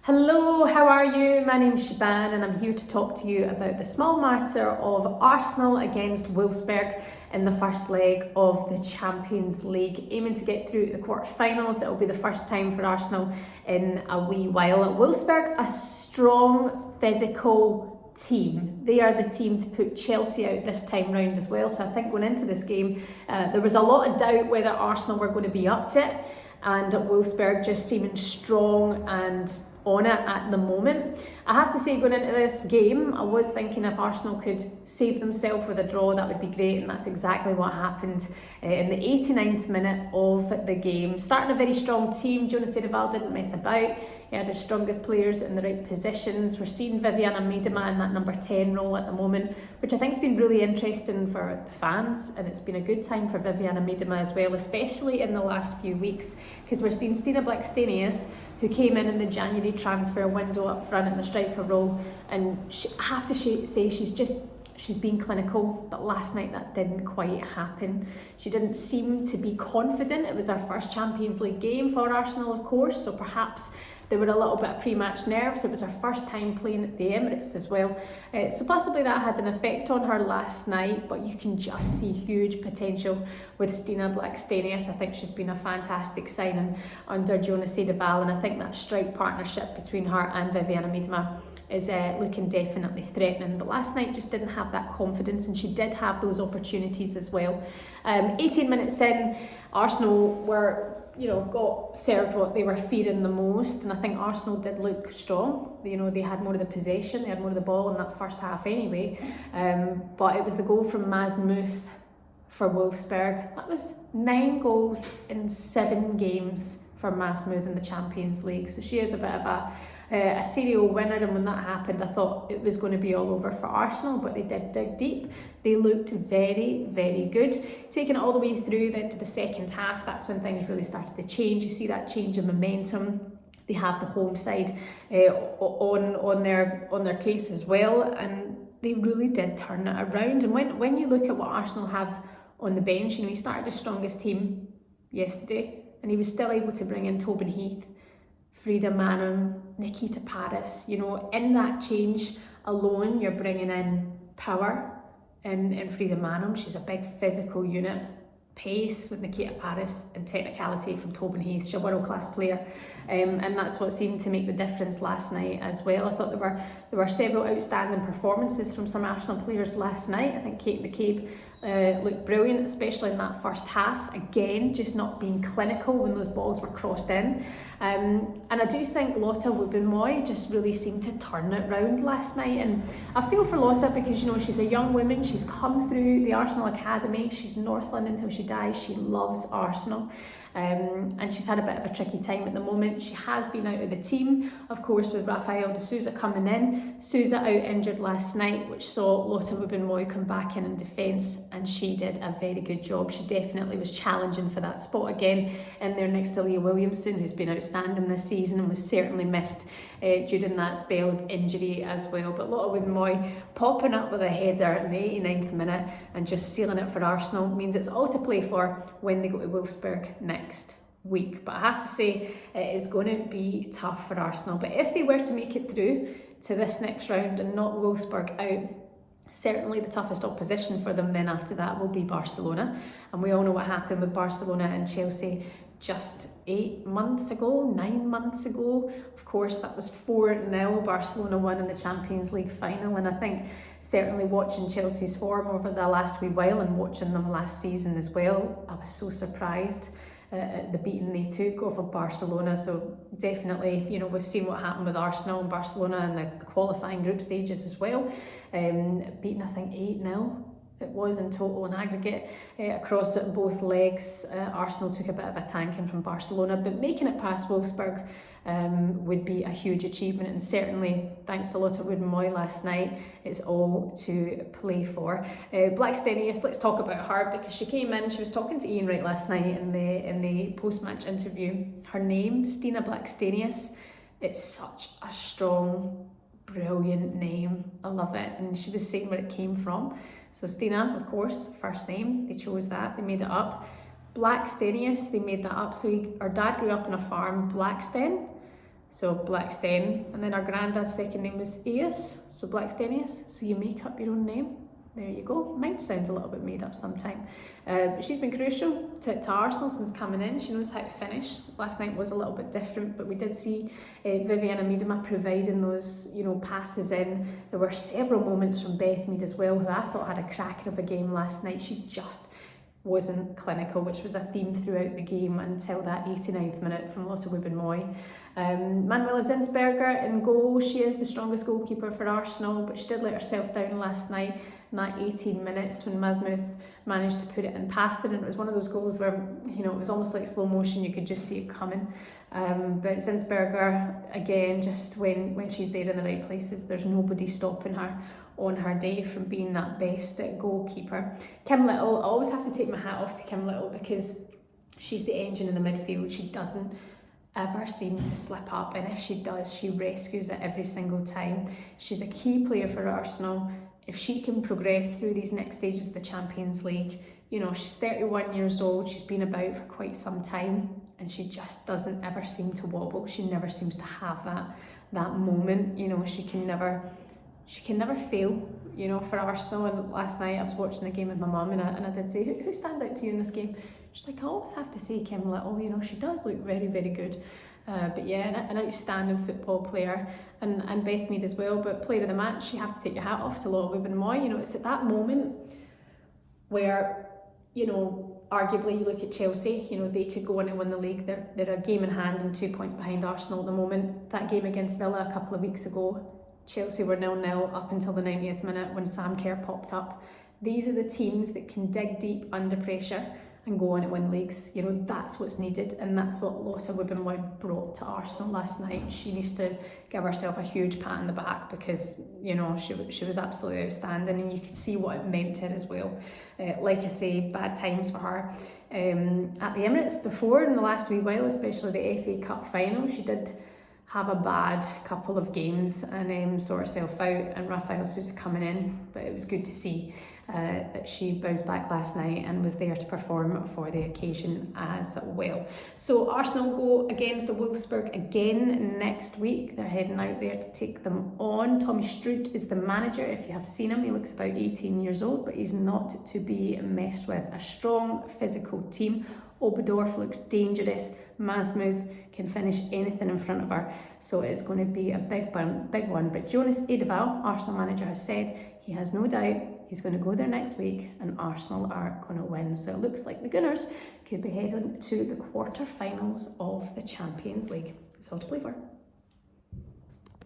Hello, how are you? My name's Shaban and I'm here to talk to you about the small matter of Arsenal against Wolfsburg in the first leg of the Champions League, aiming to get through to the quarter-finals. It'll be the first time for Arsenal in a wee while. Wolfsburg, a strong, physical team. They are the team to put Chelsea out this time round as well. So I think going into this game, there was a lot of doubt whether Arsenal were going to be up to it, and Wolfsburg just seeming strong and on it at the moment. I have to say, going into this game, I was thinking if Arsenal could save themselves with a draw, that would be great, and that's exactly what happened in the 89th minute of the game. Starting a very strong team, Jonas Edeval didn't mess about. He had his strongest players in the right positions. We're seeing Vivianne Miedema in that number 10 role at the moment, which I think has been really interesting for the fans, and it's been a good time for Vivianne Miedema as well, especially in the last few weeks, because we're seeing Stina Blackstenius, who came in the January transfer window up front in the striker role, and I have to say she's been clinical, but last night that didn't quite happen. She didn't seem to be confident. It was our first Champions League game for Arsenal, of course, so perhaps there were a little bit of pre-match nerves. It was her first time playing at the Emirates as well. So possibly that had an effect on her last night, but you can just see huge potential with Stina Blackstenius. I think she's been a fantastic signing under Jonas Edeval, and I think that strike partnership between her and Vivianne Miedema is looking definitely threatening. But last night just didn't have that confidence, and she did have those opportunities as well. 18 minutes in, Arsenal were got served what they were fearing the most, and I think Arsenal did look strong. They had more of the possession, they had more of the ball in that first half anyway, but it was the goal from Muth for Wolfsburg. That was 9 goals in 7 games for Muth in the Champions League, so she is a bit of a serial winner, and when that happened I thought it was going to be all over for Arsenal, but they did dig deep. They looked very, very good. Taking it all the way through then to the second half, that's when things really started to change. You see that change in momentum. They have the home side on their case as well, and they really did turn it around. And when you look at what Arsenal have on the bench, he started his strongest team yesterday, and he was still able to bring in Tobin Heath, Frida Manum, Nikita Paris. In that change alone, you're bringing in power in Frida Manum. She's a big physical unit. Pace with Nikita Paris and technicality from Tobin Heath. She's a world-class player, and that's what seemed to make the difference last night as well. I thought there were several outstanding performances from some Arsenal players last night. I think Kate McCabe looked brilliant, especially in that first half. Again, just not being clinical when those balls were crossed in. And I do think Lotte Wubben-Moy just really seemed to turn it round last night. And I feel for Lotte because, she's a young woman. She's come through the Arsenal Academy. She's North London till she dies. She loves Arsenal. And she's had a bit of a tricky time at the moment. She has been out of the team, of course, with Rafael de Souza coming in. Souza out injured last night, which saw Lotte Wubben-Moy come back in defence, and she did a very good job. She definitely was challenging for that spot again in there next to Leah Williamson, who's been outstanding this season and was certainly missed during that spell of injury as well. But Lotte Wubben-Moy popping up with a header in the 89th minute and just sealing it for Arsenal means it's all to play for when they go to Wolfsburg next week. But I have to say, it is going to be tough for Arsenal. But if they were to make it through to this next round and knock Wolfsburg out, certainly the toughest opposition for them then after that will be Barcelona. And we all know what happened with Barcelona and Chelsea just 9 months ago. Of course, that was 4-0. Barcelona won in the Champions League final, and I think certainly watching Chelsea's form over the last wee while and watching them last season as well, I was so surprised at the beating they took over Barcelona. So definitely, we've seen what happened with Arsenal and Barcelona in the qualifying group stages as well. Beaten, I think, 8-0. It was in total and aggregate across both legs. Arsenal took a bit of a tanking from Barcelona, but making it past Wolfsburg would be a huge achievement, and certainly thanks to Lotte Wubben-Moy last night, it's all to play for. Blackstenius, let's talk about her, because she came in, she was talking to Ian Wright last night in the post-match interview. Her name, Stina Blackstenius, it's such a strong, brilliant name. I love it. And she was saying where it came from. So Stina, of course, first name, they chose that, they made it up. Blackstenius, they made that up. So her dad grew up on a farm, Blacksten. So Blackstone, and then our granddad's second name was Eus, so Blackstenius, so you make up your own name. There you go. Mine sounds a little bit made up sometime. But she's been crucial to Arsenal since coming in. She knows how to finish. Last night was a little bit different, but we did see Viviana Miedema providing those, passes in. There were several moments from Beth Mead as well, who I thought had a cracker of a game last night. She just wasn't clinical, which was a theme throughout the game until that 89th minute from Lotte Wubben-Moy. Manuela Zinsberger in goal. She is the strongest goalkeeper for Arsenal, but she did let herself down last night in that 18 minutes when Masmuth managed to put it in past her, and it was one of those goals where, it was almost like slow motion, you could just see it coming. But Zinsberger, again, just when she's there in the right places, there's nobody stopping her on her day from being that best goalkeeper. Kim Little, I always have to take my hat off to Kim Little because she's the engine in the midfield. She doesn't ever seem to slip up, and if she does, she rescues it every single time. She's a key player for Arsenal. If she can progress through these next stages of the Champions League, she's 31 years old, she's been about for quite some time, and she just doesn't ever seem to wobble. She never seems to have that moment. She can never fail, for Arsenal. And last night I was watching the game with my mum, and I did say, who stands out to you in this game? She's like, I always have to say Kim Little, she does look very, very good. But yeah, an outstanding football player, and Beth Mead as well. But player of the match, you have to take your hat off to Lotte Wubben-Moy. It's at that moment where, arguably you look at Chelsea, they could go on and win the league. They're a game in hand and 2 points behind Arsenal at the moment. That game against Villa a couple of weeks ago, Chelsea were 0-0 up until the 90th minute when Sam Kerr popped up. These are the teams that can dig deep under pressure and go on and win leagues. That's what's needed, and that's what Lotte Wubben-Moy brought to Arsenal last night. She needs to give herself a huge pat on the back because, she was absolutely outstanding, and you could see what it meant to her as well. Like I say, bad times for her. At the Emirates before, in the last wee while, especially the FA Cup final, she did have a bad couple of games and sort herself out, and Rafael Sousa coming in, but it was good to see that she bounced back last night and was there to perform for the occasion as well. So Arsenal go against the Wolfsburg again next week. They're heading out there to take them on. Tommy Stroot is the manager. If you have seen him, he looks about 18 years old, but he's not to be messed with. A strong physical team. Oberdorf looks dangerous. Masmuth can finish anything in front of her, so it's going to be a big one. But Jonas Edeval, Arsenal manager, has said he has no doubt he's going to go there next week and Arsenal are going to win. So it looks like the Gunners could be heading to the quarter-finals of the Champions League. It's all to play for.